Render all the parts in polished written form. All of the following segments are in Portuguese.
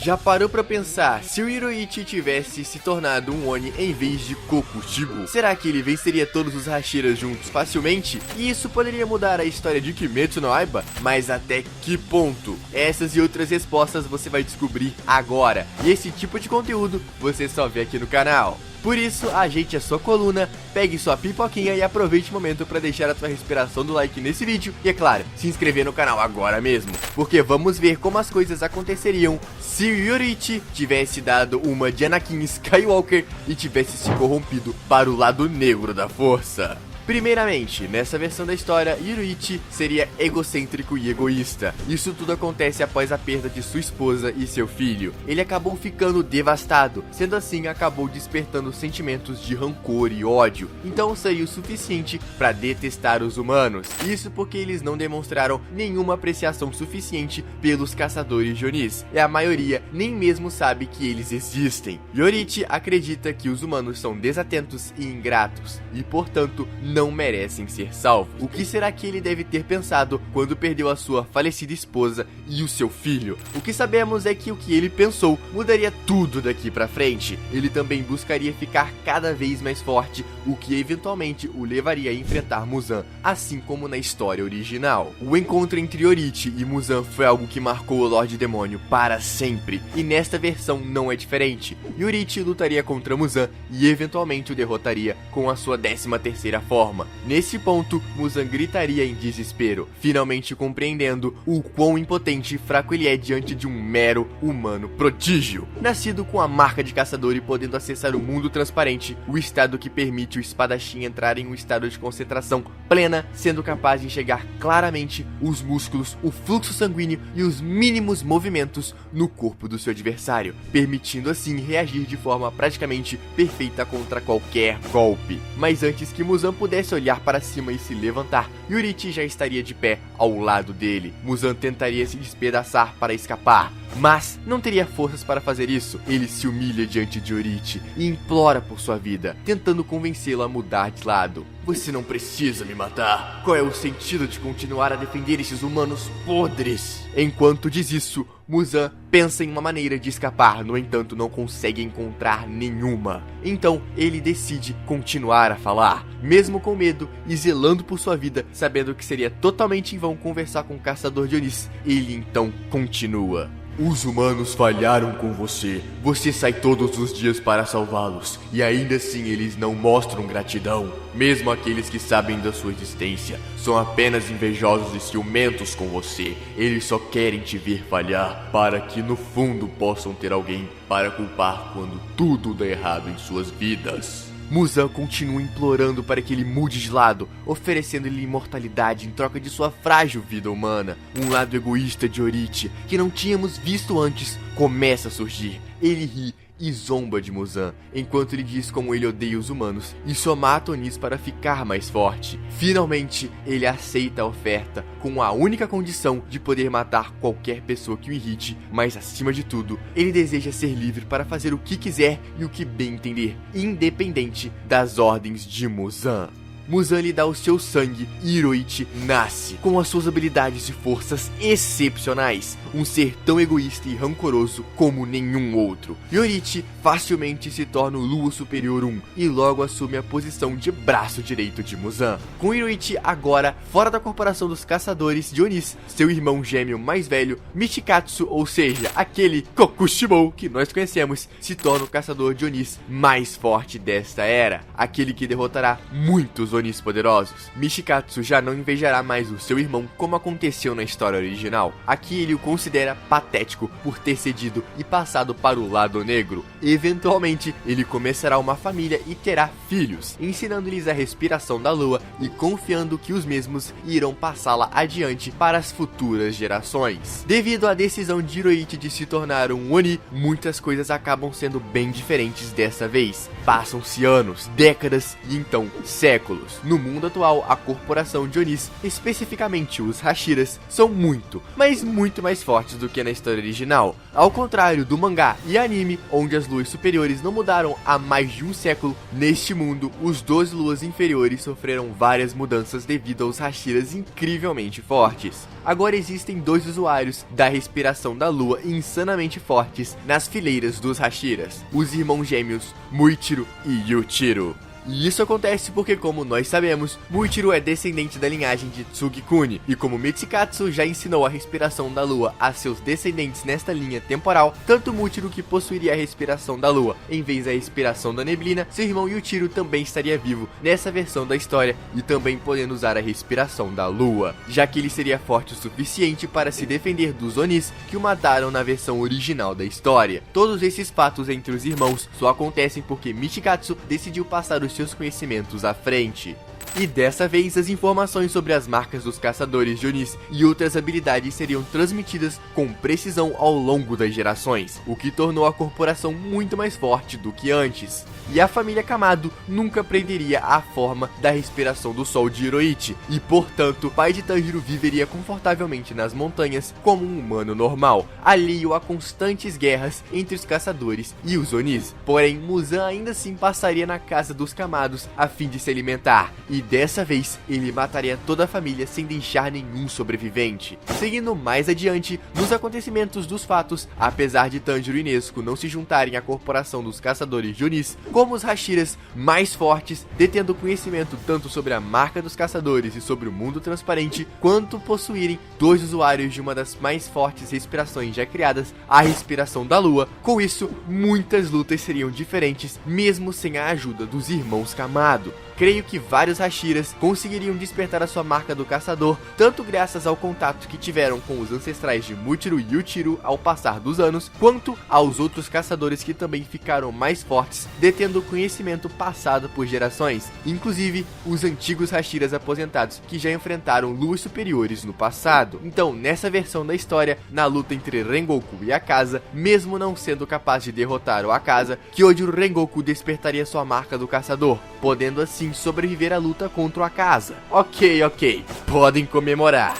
Já parou pra pensar, se o Hiroichi tivesse se tornado um Oni em vez de Kokushibo, será que ele venceria todos os Hashiras juntos facilmente? E isso poderia mudar a história de Kimetsu no Yaiba? Mas até que ponto? Essas e outras respostas você vai descobrir agora. E esse tipo de conteúdo você só vê aqui no canal. Por isso, ajeite a sua coluna, pegue sua pipoquinha e aproveite o momento para deixar a sua respiração do like nesse vídeo e, é claro, se inscrever no canal agora mesmo, porque vamos ver como as coisas aconteceriam se o Hiroichi tivesse dado uma de Anakin Skywalker e tivesse se corrompido para o lado negro da força. Primeiramente, nessa versão da história, Hiroichi seria egocêntrico e egoísta. Isso tudo acontece após a perda de sua esposa e seu filho. Ele acabou ficando devastado, sendo assim acabou despertando sentimentos de rancor e ódio. Então seria o suficiente para detestar os humanos. Isso porque eles não demonstraram nenhuma apreciação suficiente pelos caçadores de Onis. E a maioria nem mesmo sabe que eles existem. Hiroichi acredita que os humanos são desatentos e ingratos, e portanto não merecem ser salvos. O que será que ele deve ter pensado quando perdeu a sua falecida esposa e o seu filho? O que sabemos é que o que ele pensou mudaria tudo daqui pra frente. Ele também buscaria ficar cada vez mais forte, o que eventualmente o levaria a enfrentar Muzan, assim como na história original. O encontro entre Hiroichi e Muzan foi algo que marcou o Lorde Demônio para sempre, e nesta versão não é diferente. Hiroichi lutaria contra Muzan e eventualmente o derrotaria com a sua 13ª forma. Nesse ponto, Muzan gritaria em desespero, finalmente compreendendo o quão impotente e fraco ele é diante de um mero humano prodígio. Nascido com a marca de caçador e podendo acessar o mundo transparente, o estado que permite o espadachim entrar em um estado de concentração plena, sendo capaz de enxergar claramente os músculos, o fluxo sanguíneo e os mínimos movimentos no corpo do seu adversário, permitindo assim reagir de forma praticamente perfeita contra qualquer golpe. Mas antes que Muzan pudesse olhar para cima e se levantar, Hiroichi já estaria de pé ao lado dele. Muzan tentaria se despedaçar para escapar, mas não teria forças para fazer isso. Ele se humilha diante de Hiroichi e implora por sua vida, tentando convencê-lo a mudar de lado. Você não precisa me matar. Qual é o sentido de continuar a defender esses humanos podres? Enquanto diz isso, Muzan pensa em uma maneira de escapar, no entanto não consegue encontrar nenhuma. Então ele decide continuar a falar, mesmo com medo e zelando por sua vida, sabendo que seria totalmente em vão conversar com o caçador de Onis. Ele então continua. Os humanos falharam com você. Você sai todos os dias para salvá-los, e ainda assim eles não mostram gratidão. Mesmo aqueles que sabem da sua existência são apenas invejosos e ciumentos com você. Eles só querem te ver falhar, para que no fundo possam ter alguém para culpar quando tudo dá errado em suas vidas. Muzan continua implorando para que ele mude de lado, oferecendo-lhe imortalidade em troca de sua frágil vida humana. Um lado egoísta de Hiroichi, que não tínhamos visto antes, começa a surgir. Ele ri e zomba de Muzan, enquanto ele diz como ele odeia os humanos e só mata Onis para ficar mais forte. Finalmente, ele aceita a oferta, com a única condição de poder matar qualquer pessoa que o irrite, mas acima de tudo, ele deseja ser livre para fazer o que quiser e o que bem entender, independente das ordens de Muzan. Muzan lhe dá o seu sangue e Hiroichi nasce com as suas habilidades e forças excepcionais, um ser tão egoísta e rancoroso como nenhum outro. Hiroichi facilmente se torna o Lua Superior 1 e logo assume a posição de braço direito de Muzan. Com Hiroichi agora fora da corporação dos caçadores de Onis, seu irmão gêmeo mais velho, Michikatsu, ou seja, aquele Kokushibo que nós conhecemos, se torna o caçador de Onis mais forte desta era, aquele que derrotará muitos Onis poderosos. Michikatsu já não invejará mais o seu irmão como aconteceu na história original. Aqui ele o considera patético por ter cedido e passado para o lado negro. Eventualmente ele começará uma família e terá filhos, ensinando-lhes a respiração da lua e confiando que os mesmos irão passá-la adiante para as futuras gerações. Devido à decisão de Hiroichi de se tornar um Oni, muitas coisas acabam sendo bem diferentes dessa vez. Passam-se anos, décadas e então séculos. exemplos. No mundo atual, a corporação de Onis, especificamente os Hashiras, são muito, mas muito mais fortes do que na história original. Ao contrário do mangá e anime, onde as luas superiores não mudaram há mais de um século, neste mundo, os 12 luas inferiores sofreram várias mudanças devido aos Hashiras incrivelmente fortes. Agora existem 2 usuários da respiração da lua insanamente fortes nas fileiras dos Hashiras, os irmãos gêmeos Muichiro e Yuichiro. E isso acontece porque, como nós sabemos, Muichiro é descendente da linhagem de Tsugikuni, e como Mitsukatsu já ensinou a respiração da lua a seus descendentes nesta linha temporal, tanto Muichiro, que possuiria a respiração da lua em vez da respiração da neblina, seu irmão Yuichiro também estaria vivo nessa versão da história e também podendo usar a respiração da lua, já que ele seria forte o suficiente para se defender dos Onis que o mataram na versão original da história. Todos esses fatos entre os irmãos só acontecem porque Michikatsu decidiu passar os seus conhecimentos à frente. E dessa vez, as informações sobre as marcas dos caçadores de Onis e outras habilidades seriam transmitidas com precisão ao longo das gerações, o que tornou a corporação muito mais forte do que antes. E a família Kamado nunca perderia a forma da respiração do sol de Hiroichi, e portanto, o pai de Tanjiro viveria confortavelmente nas montanhas como um humano normal, alheio a constantes guerras entre os caçadores e os Onis. Porém, Muzan ainda assim passaria na casa dos Kamados a fim de se alimentar, e dessa vez ele mataria toda a família sem deixar nenhum sobrevivente. Seguindo mais adiante, nos acontecimentos dos fatos, apesar de Tanjiro e Nezuko não se juntarem à corporação dos caçadores de Onis, como os Hashiras mais fortes, detendo conhecimento tanto sobre a marca dos caçadores e sobre o mundo transparente, quanto possuírem 2 usuários de uma das mais fortes respirações já criadas, a respiração da lua. Com isso, muitas lutas seriam diferentes, mesmo sem a ajuda dos irmãos Kamado. Creio que vários Hashiras conseguiriam despertar a sua marca do caçador, tanto graças ao contato que tiveram com os ancestrais de Muichiro e Yuichiro ao passar dos anos, quanto aos outros caçadores que também ficaram mais fortes, detendo conhecimento passado por gerações, inclusive os antigos Hashiras aposentados que já enfrentaram luas superiores no passado. Então, nessa versão da história, na luta entre Rengoku e Akaza, mesmo não sendo capaz de derrotar o Akaza, Kyojuro Rengoku despertaria sua marca do caçador, podendo assim sobreviver à luta contra o Akaza. Ok, podem comemorar.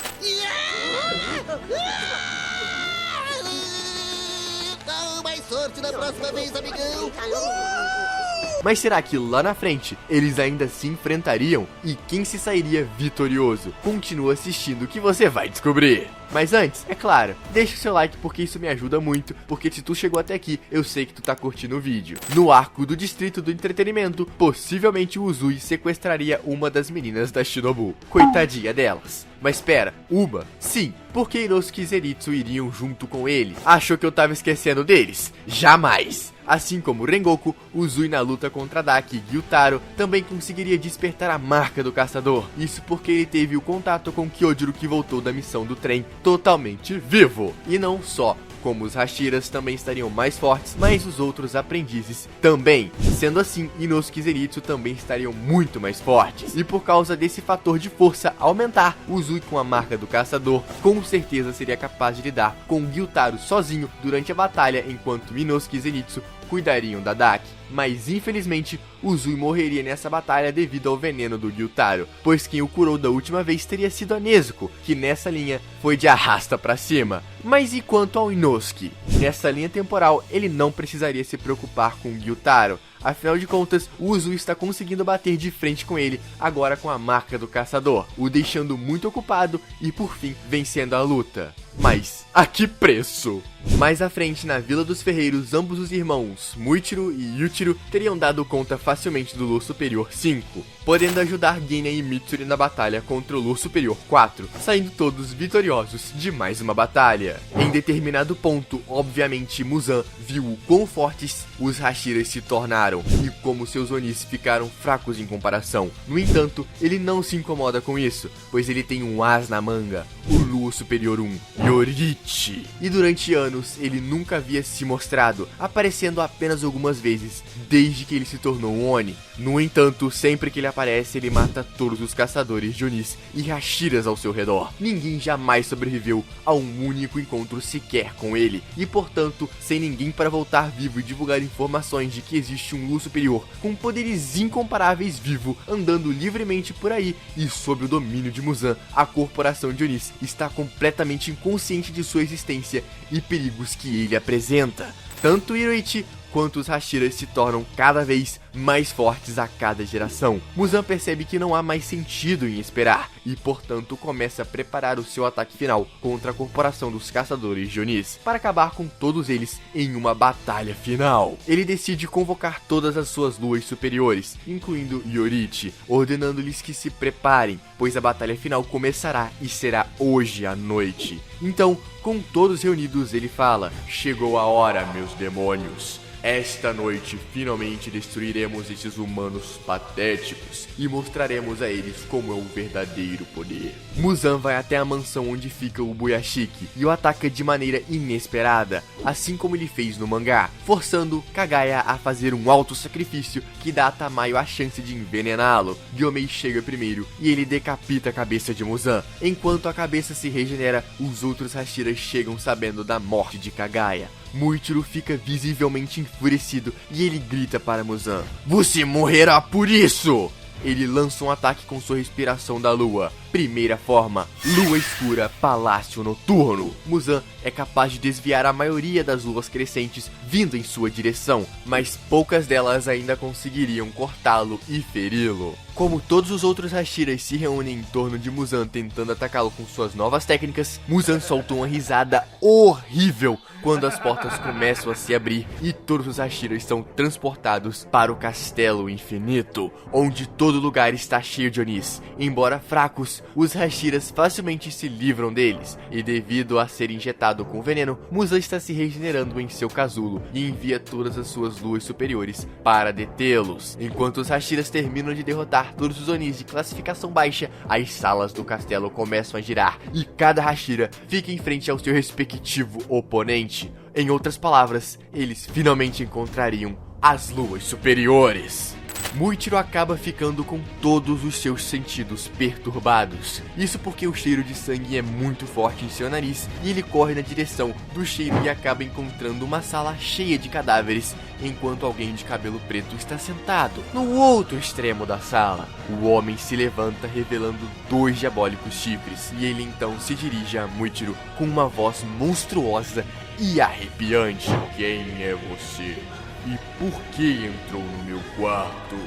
Mais sorte na próxima vez, amigão. Mas será que lá na frente eles ainda se enfrentariam? E quem se sairia vitorioso? Continua assistindo que você vai descobrir. Mas antes, é claro, deixa o seu like porque isso me ajuda muito, porque se tu chegou até aqui, eu sei que tu tá curtindo o vídeo. No arco do Distrito do Entretenimento, possivelmente o Uzui sequestraria uma das meninas da Shinobu. Coitadinha delas. Mas espera, uma? Sim, porque Inosuke e Zenitsu iriam junto com ele. Achou que eu tava esquecendo deles? Jamais! Assim como Rengoku, Uzui na luta contra Daki e Gyutaro também conseguiria despertar a marca do caçador. Isso porque ele teve o contato com Kyojuro, que voltou da missão do trem totalmente vivo. E não só, como os Hashiras também estariam mais fortes, mas os outros aprendizes também. Sendo assim, Inosuke e Zenitsu também estariam muito mais fortes. E por causa desse fator de força aumentar, Uzui com a marca do caçador com certeza seria capaz de lidar com Gyutaro sozinho durante a batalha, enquanto Inosuke e Zenitsu cuidariam da Daki. Mas infelizmente, Uzui morreria nessa batalha devido ao veneno do Gyutaro, pois quem o curou da última vez teria sido a Nezuko, que nessa linha foi de arrasta pra cima. Mas e quanto ao Inosuke? Nessa linha temporal, ele não precisaria se preocupar com Gyutaro. Afinal de contas, o Uzui está conseguindo bater de frente com ele, agora com a marca do caçador, o deixando muito ocupado e por fim vencendo a luta. Mas a que preço? Mais à frente, na Vila dos Ferreiros, ambos os irmãos, Muichiro e Yuichiro, teriam dado conta facilmente do Lua Superior 5, podendo ajudar Genya e Mitsuri na batalha contra o Lua Superior 4, saindo todos vitoriosos de mais uma batalha. Em determinado ponto, obviamente, Muzan viu o quão fortes os Hashiras se tornaram e como seus Onis ficaram fracos em comparação. No entanto, ele não se incomoda com isso, pois ele tem um as na manga, o Lua Superior 1, Yoriichi. E durante anos ele nunca havia se mostrado, aparecendo apenas algumas vezes, desde que ele se tornou um Oni. No entanto, sempre que ele aparece, ele mata todos os caçadores de Onis e Hashiras ao seu redor. Ninguém jamais sobreviveu a um único encontro sequer com ele, e portanto, sem ninguém para voltar vivo e divulgar informações de que existe um Lua Superior com poderes incomparáveis vivo, andando livremente por aí e sob o domínio de Muzan, a corporação de Onis está completamente inconsciente de sua existência e perigos que ele apresenta. Tanto Yoriichi quanto os Hashiras se tornam cada vez mais fortes a cada geração. Muzan percebe que não há mais sentido em esperar e, portanto, começa a preparar o seu ataque final contra a corporação dos caçadores de Onis, para acabar com todos eles em uma batalha final. Ele decide convocar todas as suas luas superiores, incluindo Yoriichi, ordenando-lhes que se preparem, pois a batalha final começará e será hoje à noite. Então, com todos reunidos, ele fala: "Chegou a hora, meus demônios. Esta noite finalmente destruiremos esses humanos patéticos e mostraremos a eles como é o verdadeiro poder." Muzan vai até a mansão onde fica o Buyashiki e o ataca de maneira inesperada, assim como ele fez no mangá, forçando Kagaya a fazer um alto sacrifício que dá a Tamayo a chance de envenená-lo. Gyomei chega primeiro e ele decapita a cabeça de Muzan. Enquanto a cabeça se regenera, os outros Hashiras chegam sabendo da morte de Kagaya. Muichiro fica visivelmente enfurecido e ele grita para Muzan: "Você morrerá por isso!" Ele lança um ataque com sua respiração da lua. Primeira forma, lua escura, palácio noturno. Muzan é capaz de desviar a maioria das luas crescentes vindo em sua direção, mas poucas delas ainda conseguiriam cortá-lo e feri-lo. Como todos os outros Hashiras se reúnem em torno de Muzan tentando atacá-lo com suas novas técnicas, Muzan solta uma risada horrível quando as portas começam a se abrir e todos os Hashiras são transportados para o Castelo Infinito, onde todo lugar está cheio de Onis. Embora fracos, os Hashiras facilmente se livram deles, e devido a ser injetado com veneno, Muzan está se regenerando em seu casulo e envia todas as suas luas superiores para detê-los. Enquanto os Hashiras terminam de derrotar todos os Onis de classificação baixa, as salas do castelo começam a girar e cada Hashira fica em frente ao seu respectivo oponente. Em outras palavras, eles finalmente encontrariam as luas superiores. Muichiro acaba ficando com todos os seus sentidos perturbados. Isso porque o cheiro de sangue é muito forte em seu nariz e ele corre na direção do cheiro e acaba encontrando uma sala cheia de cadáveres, enquanto alguém de cabelo preto está sentado no outro extremo da sala. O homem se levanta revelando 2 diabólicos chifres e ele então se dirige a Muichiro com uma voz monstruosa e arrepiante. "Quem é você? E por que entrou no meu quarto?"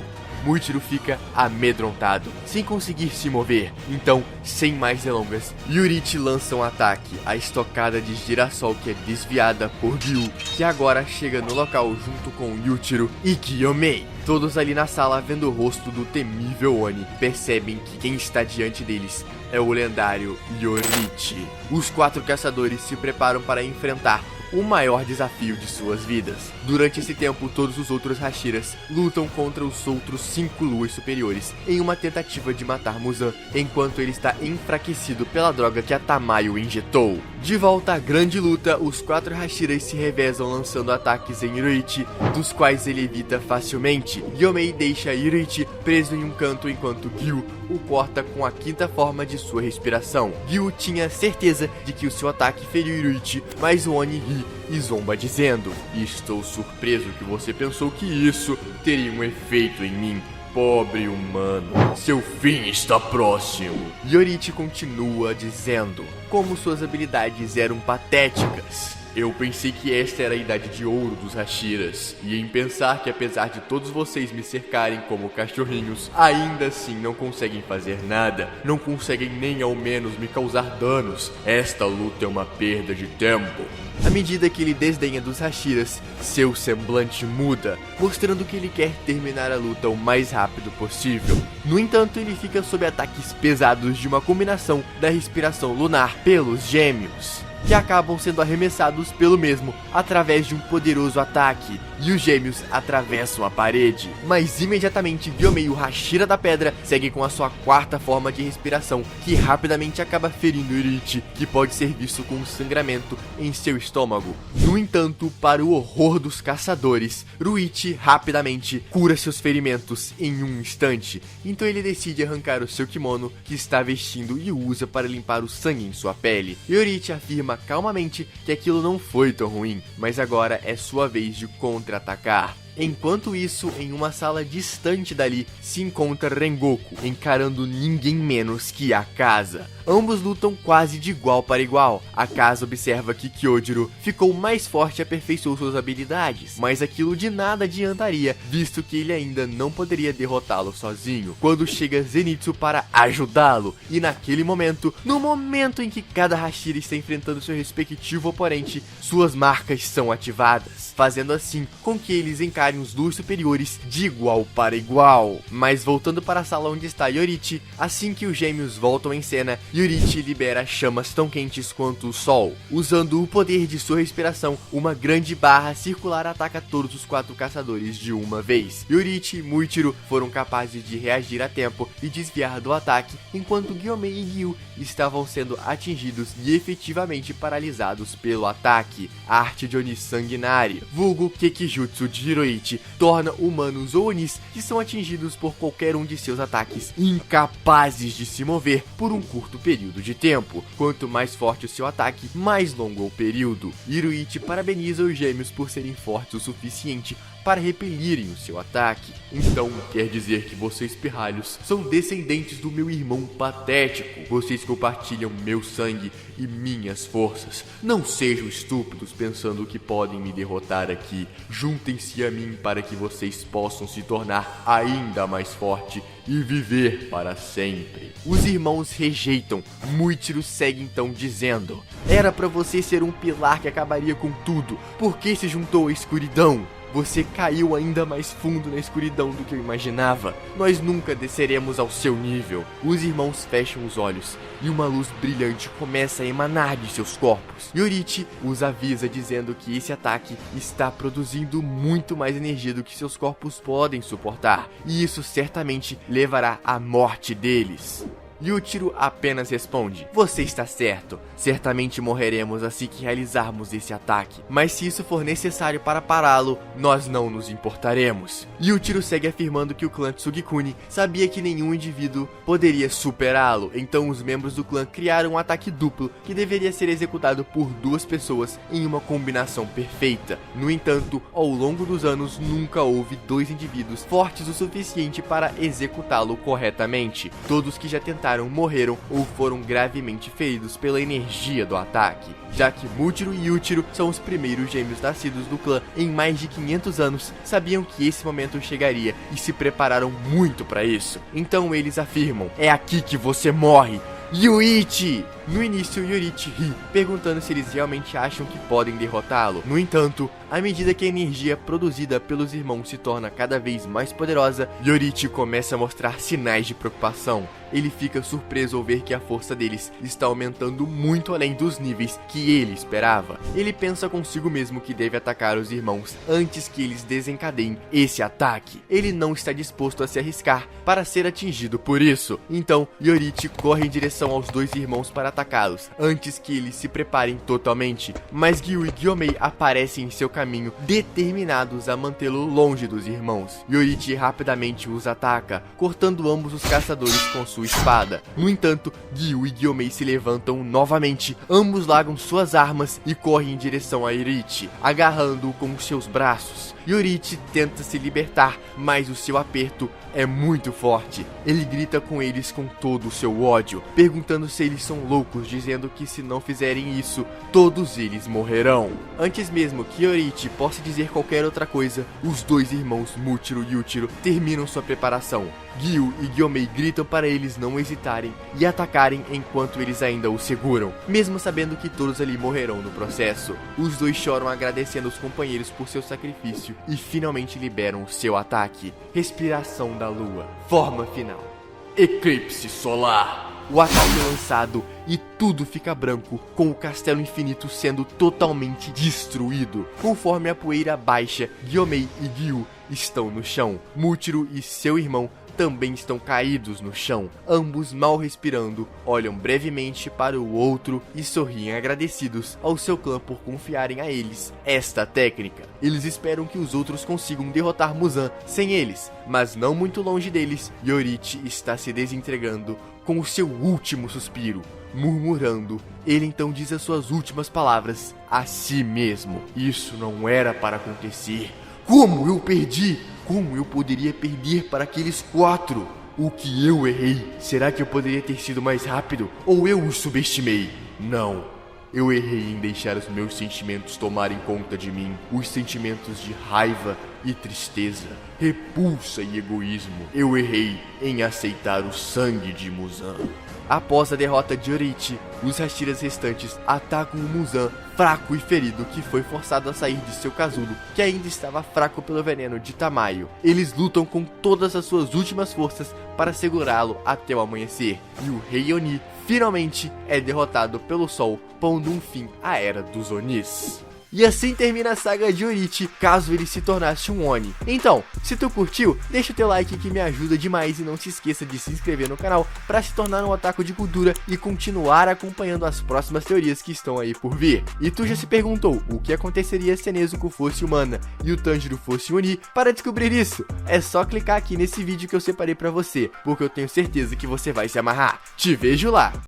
Muichiro fica amedrontado, sem conseguir se mover. Então, sem mais delongas, Yoriichi lança um ataque, a estocada de girassol que é desviada por Gyu, que agora chega no local junto com Yuichiro e Gyomei. Todos ali na sala, vendo o rosto do temível Oni, percebem que quem está diante deles é o lendário Yoriichi. Os 4 caçadores se preparam para enfrentar o maior desafio de suas vidas. Durante esse tempo, todos os outros Hashiras lutam contra os outros 5 luas superiores em uma tentativa de matar Muzan, enquanto ele está enfraquecido pela droga que a Tamayo injetou. De volta à grande luta, os 4 Hashiras se revezam lançando ataques em Yoriichi, dos quais ele evita facilmente. Gyomei deixa Yoriichi preso em um canto enquanto Gyu o corta com a 5ª forma de sua respiração. Gyu tinha certeza de que o seu ataque feriu Yoriichi, mas o Oni ri e zomba dizendo: "Estou surpreso que você pensou que isso teria um efeito em mim. Pobre humano, seu fim está próximo." Yoriichi continua dizendo como suas habilidades eram patéticas. "Eu pensei que esta era a idade de ouro dos Hashiras, e em pensar que apesar de todos vocês me cercarem como cachorrinhos, ainda assim não conseguem fazer nada, não conseguem nem ao menos me causar danos. Esta luta é uma perda de tempo." À medida que ele desdenha dos Hashiras, seu semblante muda, mostrando que ele quer terminar a luta o mais rápido possível. No entanto, ele fica sob ataques pesados de uma combinação da respiração lunar pelos gêmeos. que acabam sendo arremessados pelo mesmo através de um poderoso ataque, e os gêmeos atravessam a parede. Mas imediatamente Gyomei e o Hashira da Pedra seguem com a sua quarta forma de respiração, que rapidamente acaba ferindo Irichi, que pode ser visto com um sangramento em seu estômago. No entanto, para o horror dos caçadores, Ruichi rapidamente cura seus ferimentos em um instante, então ele decide arrancar o seu kimono que está vestindo e o usa para limpar o sangue em sua pele. Irichi afirma calmamente que aquilo não foi tão ruim, mas agora é sua vez de contra-atacar. Enquanto isso, em uma sala distante dali, se encontra Rengoku, encarando ninguém menos que Akaza. Ambos lutam quase de igual para igual. Akaza observa que Kyojiro ficou mais forte e aperfeiçoou suas habilidades, mas aquilo de nada adiantaria, visto que ele ainda não poderia derrotá-lo sozinho, quando chega Zenitsu para ajudá-lo. E naquele momento, no momento em que cada Hashira está enfrentando seu respectivo oponente, suas marcas são ativadas, fazendo assim com que eles encarem os dois superiores de igual para igual. Mas voltando para a sala onde está Yorichi, assim que os gêmeos voltam em cena, Yorichi libera chamas tão quentes quanto o sol. Usando o poder de sua respiração, uma grande barra circular ataca todos os 4 caçadores de uma vez. Yorichi e Muichiro foram capazes de reagir a tempo e desviar do ataque, enquanto Gyomei e Gyu estavam sendo atingidos e efetivamente paralisados pelo ataque. A arte de Oni sanguinário, vulgo Kekijutsu de Hiroichi, torna humanos ou Onis que são atingidos por qualquer um de seus ataques incapazes de se mover por um curto período de tempo. Quanto mais forte o seu ataque, mais longo o período. Hiroichi parabeniza os gêmeos por serem fortes o suficiente para repelirem o seu ataque. Então, quer dizer que vocês, pirralhos, são descendentes do meu irmão patético. Vocês compartilham meu sangue e minhas forças. Não sejam estúpidos pensando que podem me derrotar aqui. Juntem-se a mim para que vocês possam se tornar ainda mais forte e viver para sempre. Os irmãos rejeitam. Muichiro segue então dizendo: era para você ser um pilar que acabaria com tudo. Por que se juntou à escuridão? Você caiu ainda mais fundo na escuridão do que eu imaginava. Nós nunca desceremos ao seu nível. Os irmãos fecham os olhos e uma luz brilhante começa a emanar de seus corpos. Yorichi os avisa dizendo que esse ataque está produzindo muito mais energia do que seus corpos podem suportar, e isso certamente levará à morte deles. Yuichiro apenas responde: você está certo, certamente morreremos assim que realizarmos esse ataque, mas se isso for necessário para pará-lo, nós não nos importaremos. Yuichiro segue afirmando que o clã Tsugikuni sabia que nenhum indivíduo poderia superá-lo, então os membros do clã criaram um ataque duplo que deveria ser executado por 2 pessoas em uma combinação perfeita. No entanto, ao longo dos anos nunca houve 2 indivíduos fortes o suficiente para executá-lo corretamente. Todos que já tentaram morreram ou foram gravemente feridos pela energia do ataque, já que Muichiro e Yuichiro são os primeiros gêmeos nascidos do clã em mais de 500 anos, sabiam que esse momento chegaria e se prepararam muito para isso. Então eles afirmam: é aqui que você morre, Yuichi! No início, Yorichi ri, perguntando se eles realmente acham que podem derrotá-lo. No entanto, à medida que a energia produzida pelos irmãos se torna cada vez mais poderosa, Yorichi começa a mostrar sinais de preocupação. Ele fica surpreso ao ver que a força deles está aumentando muito além dos níveis que ele esperava. Ele pensa consigo mesmo que deve atacar os irmãos antes que eles desencadeiem esse ataque. Ele não está disposto a se arriscar para ser atingido por isso. Então, Yorichi corre em direção aos 2 irmãos para atacá-los, antes que eles se preparem totalmente, mas Gyu e Gyomei aparecem em seu caminho, determinados a mantê-lo longe dos irmãos. Yorichi rapidamente os ataca, cortando ambos os caçadores com sua espada. No entanto, Gyu e Gyomei se levantam novamente, ambos largam suas armas e correm em direção a Yorichi, agarrando-o com seus braços. Yorichi tenta se libertar, mas o seu aperto é muito forte. Ele grita com eles com todo o seu ódio, perguntando se eles são loucos, dizendo que se não fizerem isso, todos eles morrerão. Antes mesmo que Yorichi possa dizer qualquer outra coisa, os 2 irmãos Muichiro e Yuichiro terminam sua preparação. Gyu e Gyomei gritam para eles não hesitarem e atacarem enquanto eles ainda o seguram, mesmo sabendo que todos ali morrerão no processo. Os 2 choram agradecendo os companheiros por seu sacrifício e finalmente liberam o seu ataque. Respiração da lua. Forma final: eclipse solar. o ataque é lançado e tudo fica branco, com o castelo infinito sendo totalmente destruído. Conforme a poeira baixa, Gyomei e Gyu estão no chão. Muchiro e seu irmão também estão caídos no chão. Ambos, mal respirando, olham brevemente para o outro e sorriem agradecidos ao seu clã por confiarem a eles esta técnica. Eles esperam que os outros consigam derrotar Muzan sem eles, mas não muito longe deles, Yorite está se desentregando com o seu último suspiro. Murmurando, ele então diz as suas últimas palavras a si mesmo. Isso não era para acontecer. Como eu perdi? Como eu poderia perder para aqueles 4? O que eu errei? Será que eu poderia ter sido mais rápido? Ou eu os subestimei? Não. Eu errei em deixar os meus sentimentos tomarem conta de mim. Os sentimentos de raiva e tristeza, repulsa e egoísmo. Eu errei em aceitar o sangue de Muzan. Após a derrota de Yorite, os Hashiras restantes atacam o Muzan fraco e ferido que foi forçado a sair de seu casulo, que ainda estava fraco pelo veneno de Tamayo. Eles lutam com todas as suas últimas forças para segurá-lo até o amanhecer, e o Rei Oni finalmente é derrotado pelo Sol, pondo um fim à Era dos Onis. E assim termina a saga de Yorite, caso ele se tornasse um Oni. Então, se tu curtiu, deixa o teu like que me ajuda demais e não se esqueça de se inscrever no canal para se tornar um otaku de cultura e continuar acompanhando as próximas teorias que estão aí por vir. E tu já se perguntou o que aconteceria se a Nezuko fosse humana e o Tanjiro fosse Oni? Para descobrir isso, é só clicar aqui nesse vídeo que eu separei para você, porque eu tenho certeza que você vai se amarrar. Te vejo lá!